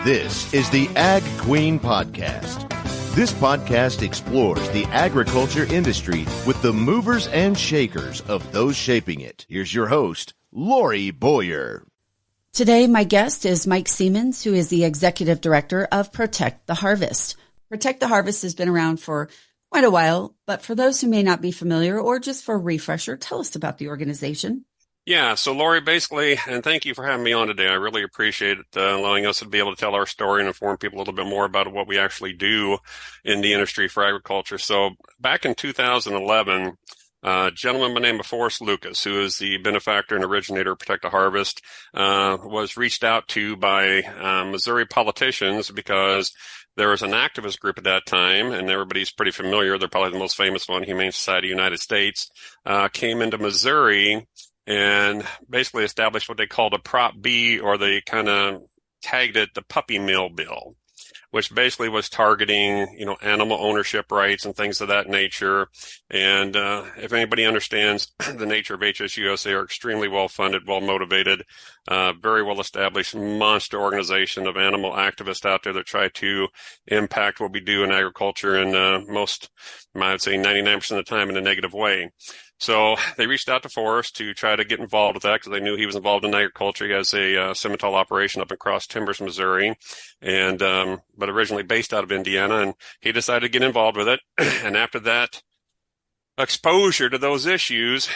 This is the Ag Queen Podcast. This podcast explores the agriculture industry with the movers and shakers of those shaping it. Here's your host, Lorrie Boyer. Today, my guest is Mike Siemens, who is the Executive Director of Protect the Harvest. Protect the Harvest has been around for quite a while, but for those who may not be familiar or just for a refresher, tell us about the organization. Yeah, so Lorrie, basically, and thank you for having me on today. I really appreciate it, allowing us to be able to tell our story and inform people a little bit more about what we actually do in the industry for agriculture. So back in 2011, a gentleman by the name of Forrest Lucas, who is the benefactor and originator of Protect the Harvest, was reached out to by Missouri politicians because there was an activist group at that time, and everybody's pretty familiar. They're probably the most famous one, Humane Society of the United States, came into Missouri and basically established what they called a Prop B, or they kind of tagged it the puppy mill bill, which basically was targeting, animal ownership rights and things of that nature. And if anybody understands the nature of HSUS, they are extremely well funded, well motivated, very well established monster organization of animal activists out there that try to impact what we do in agriculture, and I would say 99% of the time in a negative way. So they reached out to Forrest to try to get involved with that because they knew he was involved in agriculture. He has a Simmental operation up in Cross Timbers, Missouri, and but originally based out of Indiana, and he decided to get involved with it. And after that exposure to those issues,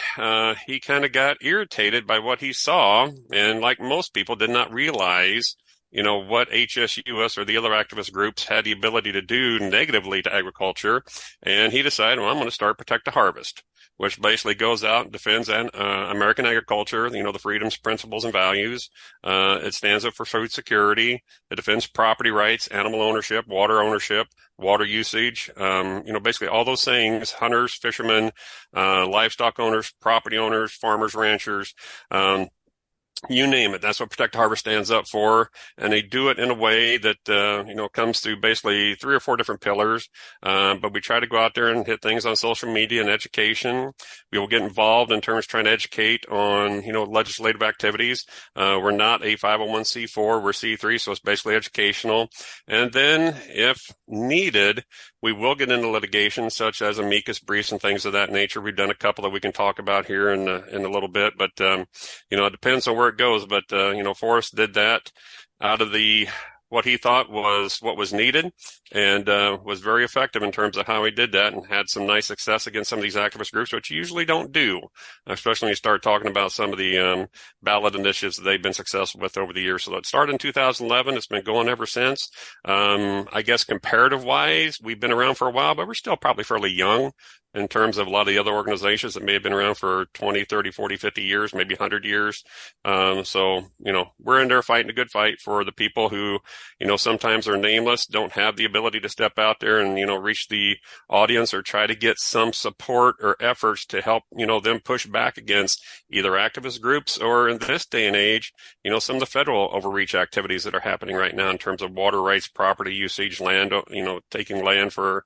he kind of got irritated by what he saw, and like most people, did not realize what HSUS or the other activist groups had the ability to do negatively to agriculture. And he decided, well, I'm going to start Protect the Harvest, which basically goes out and defends American agriculture, the freedoms, principles, and values. It stands up for food security. It defends property rights, animal ownership, water usage, basically all those things: hunters, fishermen, livestock owners, property owners, farmers, ranchers, you name it. That's what Protect Harvest stands up for. And they do it in a way that, comes through basically 3 or 4 different pillars. But we try to go out there and hit things on social media and education. We will get involved in terms of trying to educate on, legislative activities. We're not a 501c4, we're C3, so it's basically educational. And then if needed, we will get into litigation, such as amicus briefs and things of that nature. We've done a couple that we can talk about here in a little bit, but, it depends on where it goes. But, Forrest did that out of what he thought was what was needed, and was very effective in terms of how he did that, and had some nice success against some of these activist groups, which you usually don't do, especially when you start talking about some of the ballot initiatives that they've been successful with over the years. So it started in 2011. It's been going ever since. I guess comparative-wise, we've been around for a while, but we're still probably fairly young in terms of a lot of the other organizations that may have been around for 20, 30, 40, 50 years, maybe 100 years. So, we're in there fighting a good fight for the people who, sometimes are nameless, don't have the ability to step out there and, reach the audience or try to get some support or efforts to help, them push back against either activist groups or, in this day and age, some of the federal overreach activities that are happening right now in terms of water rights, property usage, land, taking land for,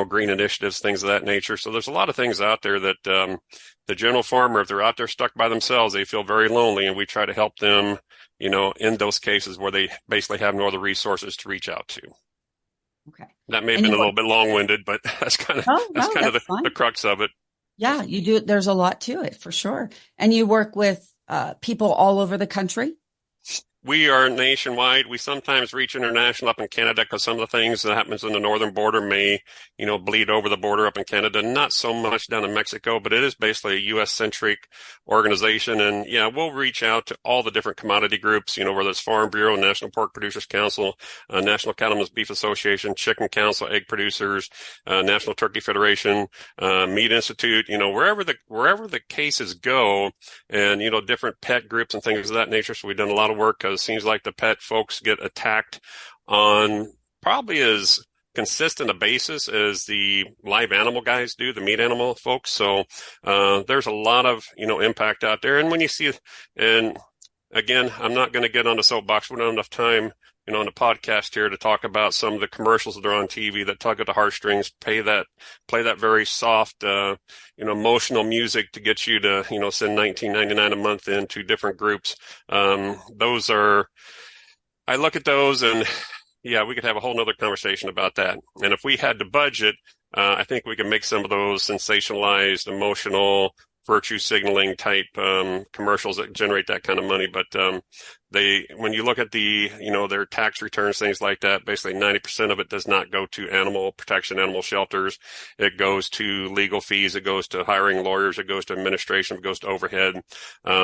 green initiatives, things of that nature. So there's a lot of things out there that the general farmer, if they're out there stuck by themselves, they feel very lonely, and we try to help them, in those cases where they basically have no other resources to reach out to. Okay. That may have been a little bit long-winded, but that's kind of the crux of it. Yeah, you do. There's a lot to it for sure. And you work with people all over the country? We are nationwide. We sometimes reach international up in Canada because some of the things that happens in the northern border may, bleed over the border up in Canada. Not so much down in Mexico, but it is basically a U.S.-centric organization. And, we'll reach out to all the different commodity groups, whether it's Farm Bureau, National Pork Producers Council, National Cattlemen's Beef Association, Chicken Council, Egg Producers, National Turkey Federation, Meat Institute, wherever the cases go, and, different pet groups and things of that nature. So we've done a lot of work because it seems like the pet folks get attacked on probably as consistent a basis as the live animal guys do, the meat animal folks. So there's a lot of, impact out there. And when you see, and again, I'm not going to get on the soapbox. We don't have enough time, on the podcast here to talk about some of the commercials that are on TV that tug at the heartstrings, play that very soft, emotional music to get you to, send $19.99 a month into different groups. Those are I look at those and yeah, we could have a whole nother conversation about that. And if we had to budget, I think we could make some of those sensationalized, emotional, virtue signaling type commercials that generate that kind of money. But when you look at their tax returns, things like that, basically 90% of it does not go to animal protection, animal shelters. It goes to legal fees. It goes to hiring lawyers. It goes to administration. It goes to overhead.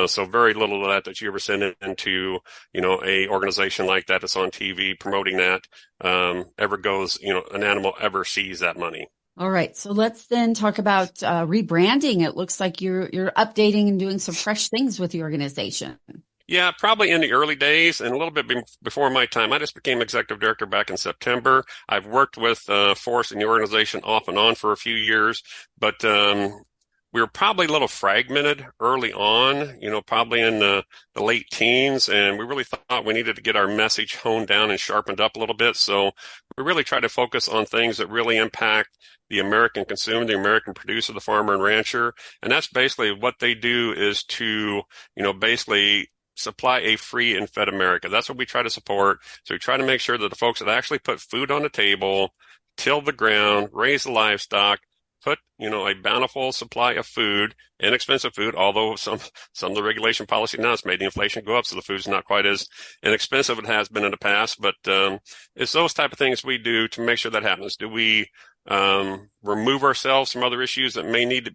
So very little of that you ever send into, a organization like that that's on TV promoting that, ever goes, an animal ever sees that money. All right. So let's then talk about rebranding. It looks like you're updating and doing some fresh things with the organization. Yeah, probably in the early days and a little bit before my time. I just became executive director back in September. I've worked with Forrest and the organization off and on for a few years, but we were probably a little fragmented early on, probably in the late teens, and we really thought we needed to get our message honed down and sharpened up a little bit. So we really try to focus on things that really impact the American consumer, the American producer, the farmer and rancher. And that's basically what they do is to, basically supply a free and fed America. That's what we try to support. So we try to make sure that the folks that actually put food on the table, till the ground, raise the livestock, put, a bountiful supply of food, inexpensive food, although some of the regulation policy now has made the inflation go up, so the food's not quite as inexpensive as it has been in the past. But it's those type of things we do to make sure that happens. Do we remove ourselves from other issues that may need,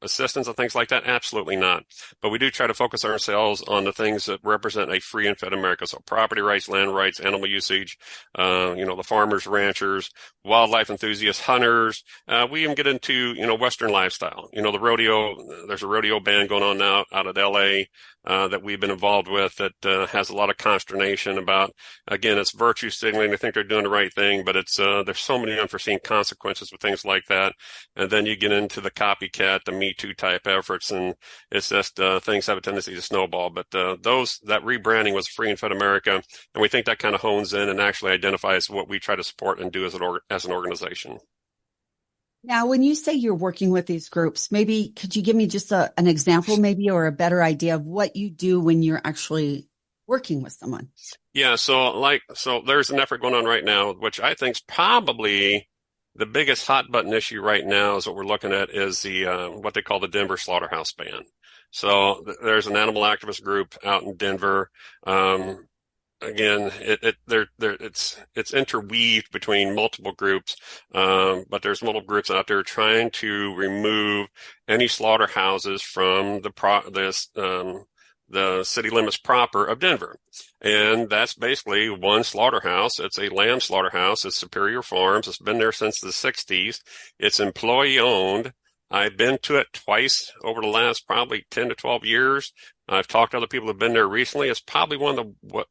assistance and things like that? Absolutely not. But we do try to focus ourselves on the things that represent a free and fed America. So property rights, land rights, animal usage, the farmers, ranchers, wildlife enthusiasts, hunters. We even get into, Western lifestyle. The rodeo, there's a rodeo band going on now out of LA that we've been involved with that has a lot of consternation about, again, it's virtue signaling. They think they're doing the right thing, but it's there's so many unforeseen consequences with things like that. And then you get into the copycat, the Me Too type efforts, and it's just things have a tendency to snowball. But that rebranding was Free and Fed America, and we think that kind of hones in and actually identifies what we try to support and do as an organization. Now, when you say you're working with these groups, maybe could you give me just an example maybe or a better idea of what you do when you're actually working with someone? Yeah, so there's an effort going on right now, which I think is probably the biggest hot button issue right now is what we're looking at is the what they call the Denver slaughterhouse ban. So there's an animal activist group out in Denver. Again, it's interweaved between multiple groups, but there's multiple groups out there trying to remove any slaughterhouses from the city limits proper of Denver. And that's basically one slaughterhouse. It's a lamb slaughterhouse. It's Superior Farms. It's been there since the 60s. It's employee owned. I've been to it twice over the last probably 10 to 12 years. I've talked to other people who have been there recently. It's probably one of the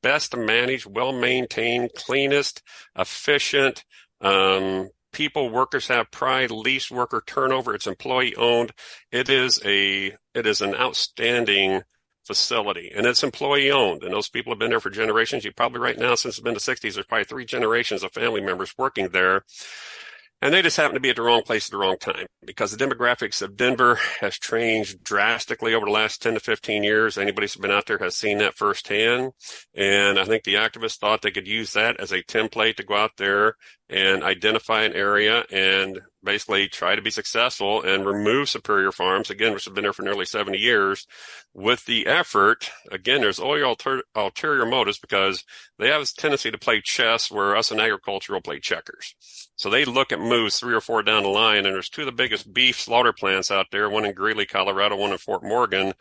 best managed, well-maintained, cleanest, efficient, workers have pride, least worker turnover. It's employee owned. It is an outstanding facility, and it's employee owned. And those people have been there for generations. You probably right now, since it's been the 60s, there's probably 3 generations of family members working there. And they just happen to be at the wrong place at the wrong time because the demographics of Denver has changed drastically over the last 10 to 15 years. Anybody who's been out there has seen that firsthand. And I think the activists thought they could use that as a template to go out there and identify an area and basically try to be successful and remove Superior Farms, again, which have been there for nearly 70 years, with the effort. Again, there's always ulterior motives because they have a tendency to play chess where us in agriculture will play checkers. So they look at moves 3 or 4 down the line, and there's 2 of the biggest beef slaughter plants out there, one in Greeley, Colorado, one in Fort Morgan,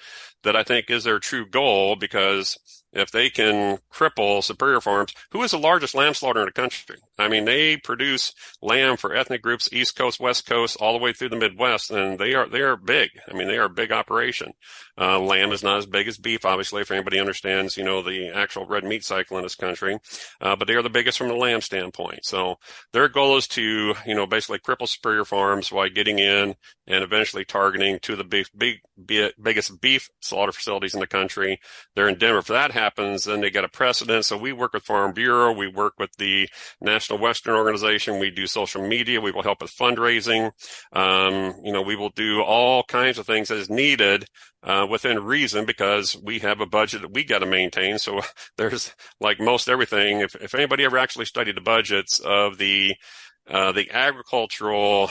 that I think is their true goal, because if they can cripple Superior Farms, who is the largest lamb slaughterer in the country. I mean, they produce lamb for ethnic groups, East Coast, West Coast, all the way through the Midwest, and they are big. I mean, they are a big operation. Lamb is not as big as beef, obviously, if anybody understands, the actual red meat cycle in this country. But they are the biggest from the lamb standpoint. So their goal is to, basically cripple Superior Farms while getting in and eventually targeting 2 of the biggest beef slaughter facilities in the country. They're in Denver. If that happens, then they get a precedent. So we work with Farm Bureau. We work with the National Western Organization. We do social media. We will help with fundraising. We will do all kinds of things as needed within reason, because we have a budget that we got to maintain. So there's, like most everything, if anybody ever actually studied the budgets of the agricultural,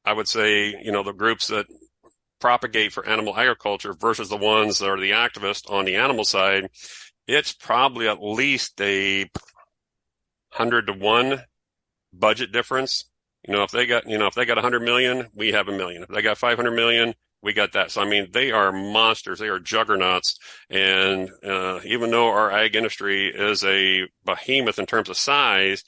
I would say, the groups that propagate for animal agriculture versus the ones that are the activists on the animal side, it's probably at least a 100-to-1 budget difference. If they got 100 million, we have $1 million. If they got 500 million, we got that. So, I mean, they are monsters. They are juggernauts. And even though our ag industry is a behemoth in terms of size,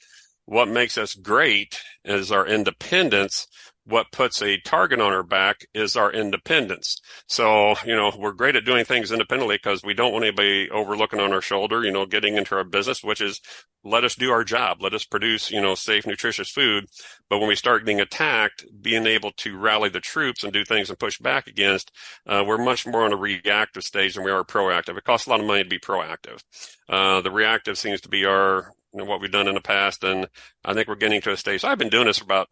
what makes us great is our independence. What puts a target on our back is our independence. So, we're great at doing things independently because we don't want anybody overlooking on our shoulder, getting into our business, which is let us do our job. Let us produce, safe, nutritious food. But when we start getting attacked, being able to rally the troops and do things and push back against, we're much more on a reactive stage than we are proactive. It costs a lot of money to be proactive. The reactive seems to be our, what we've done in the past. And I think we're getting to a stage. So I've been doing this for about,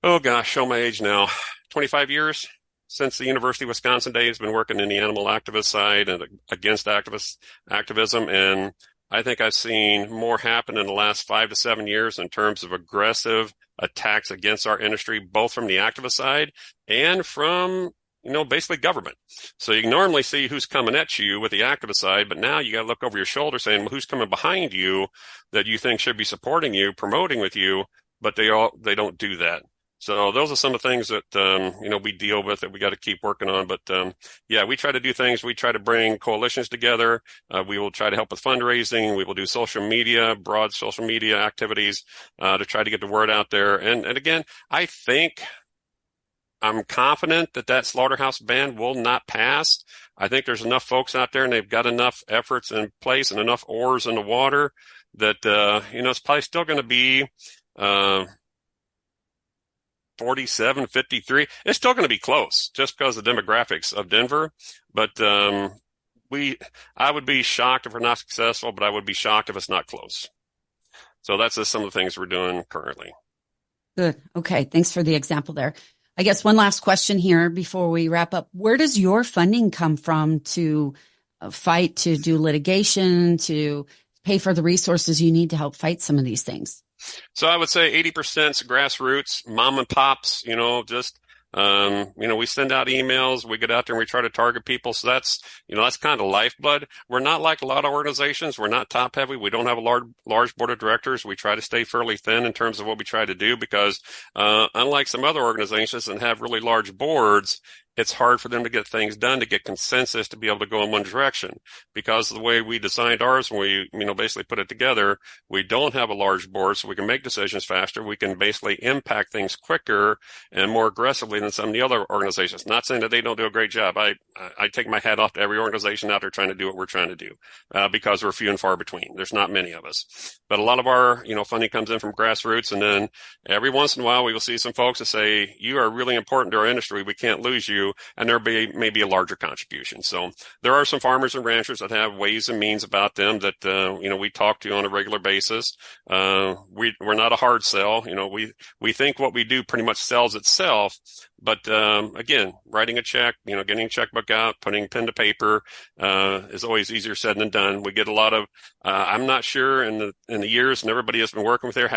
oh gosh, show my age now, 25 years since the University of Wisconsin days. Been working in the animal activist side and against activism. And I think I've seen more happen in the last 5 to 7 years in terms of aggressive attacks against our industry, both from the activist side and from, basically government. So you can normally see who's coming at you with the activist side, but now you got to look over your shoulder saying, well, who's coming behind you that you think should be supporting you, promoting with you, but they don't do that. So those are some of the things that, we deal with that we got to keep working on. But, we try to do things. We try to bring coalitions together. We will try to help with fundraising. We will do broad social media activities, to try to get the word out there. And again, I'm confident that slaughterhouse ban will not pass. I think there's enough folks out there and they've got enough efforts in place and enough oars in the water that, it's probably still going to be, 47-53. It's still going to be close just because of the demographics of Denver. But I would be shocked if we're not successful, but I would be shocked if it's not close. So that's just some of the things we're doing currently. Good. Okay. Thanks for the example there. I guess one last question here before we wrap up. Where does your funding come from to fight, to do litigation, to pay for the resources you need to help fight some of these things? So I would say 80% is grassroots, mom and pops, just, we send out emails, we get out there and we try to target people. So that's kind of lifeblood. We're not like a lot of organizations. We're not top heavy. We don't have a large board of directors. We try to stay fairly thin in terms of what we try to do because, unlike some other organizations that have really large boards, it's hard for them to get things done, to get consensus, to be able to go in one direction. Because of the way we designed ours, when we, basically put it together, we don't have a large board, so we can make decisions faster. We can basically impact things quicker and more aggressively than some of the other organizations. Not saying that they don't do a great job. I take my hat off to every organization out there trying to do what we're trying to do, because we're few and far between. There's not many of us. But a lot of our, funding comes in from grassroots, and then every once in a while we will see some folks that say, you are really important to our industry. We can't lose you. And there may be a larger contribution. So there are some farmers and ranchers that have ways and means about them that, we talk to on a regular basis. We're not a hard sell. We think what we do pretty much sells itself. But, again, writing a check, getting a checkbook out, putting pen to paper, is always easier said than done. We get a lot of, I'm not sure in the years, and everybody has been working with there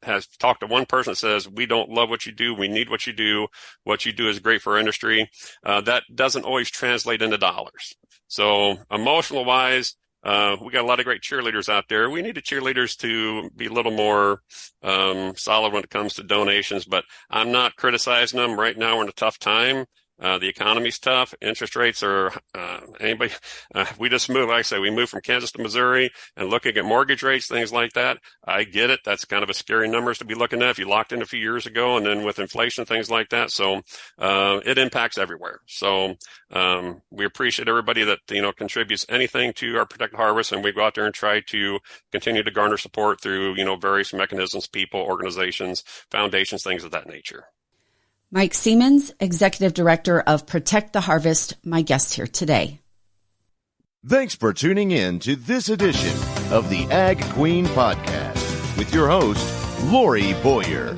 has talked to one person that says, we don't love what you do. We need what you do. What you do is great for our industry. That doesn't always translate into dollars. So emotional wise, we got a lot of great cheerleaders out there. We need the cheerleaders to be a little more solid when it comes to donations, but I'm not criticizing them. Right now we're in a tough time. The economy's tough. Interest rates are, we just moved, like I say, we moved from Kansas to Missouri and looking at mortgage rates, things like that. I get it. That's kind of a scary numbers to be looking at if you locked in a few years ago and then with inflation, things like that. So, it impacts everywhere. So, we appreciate everybody that, contributes anything to our Protect the Harvest, and we go out there and try to continue to garner support through, various mechanisms, people, organizations, foundations, things of that nature. Mike Siemens, Executive Director of Protect the Harvest, my guest here today. Thanks for tuning in to this edition of the Ag Queen Podcast with your host, Lorrie Boyer.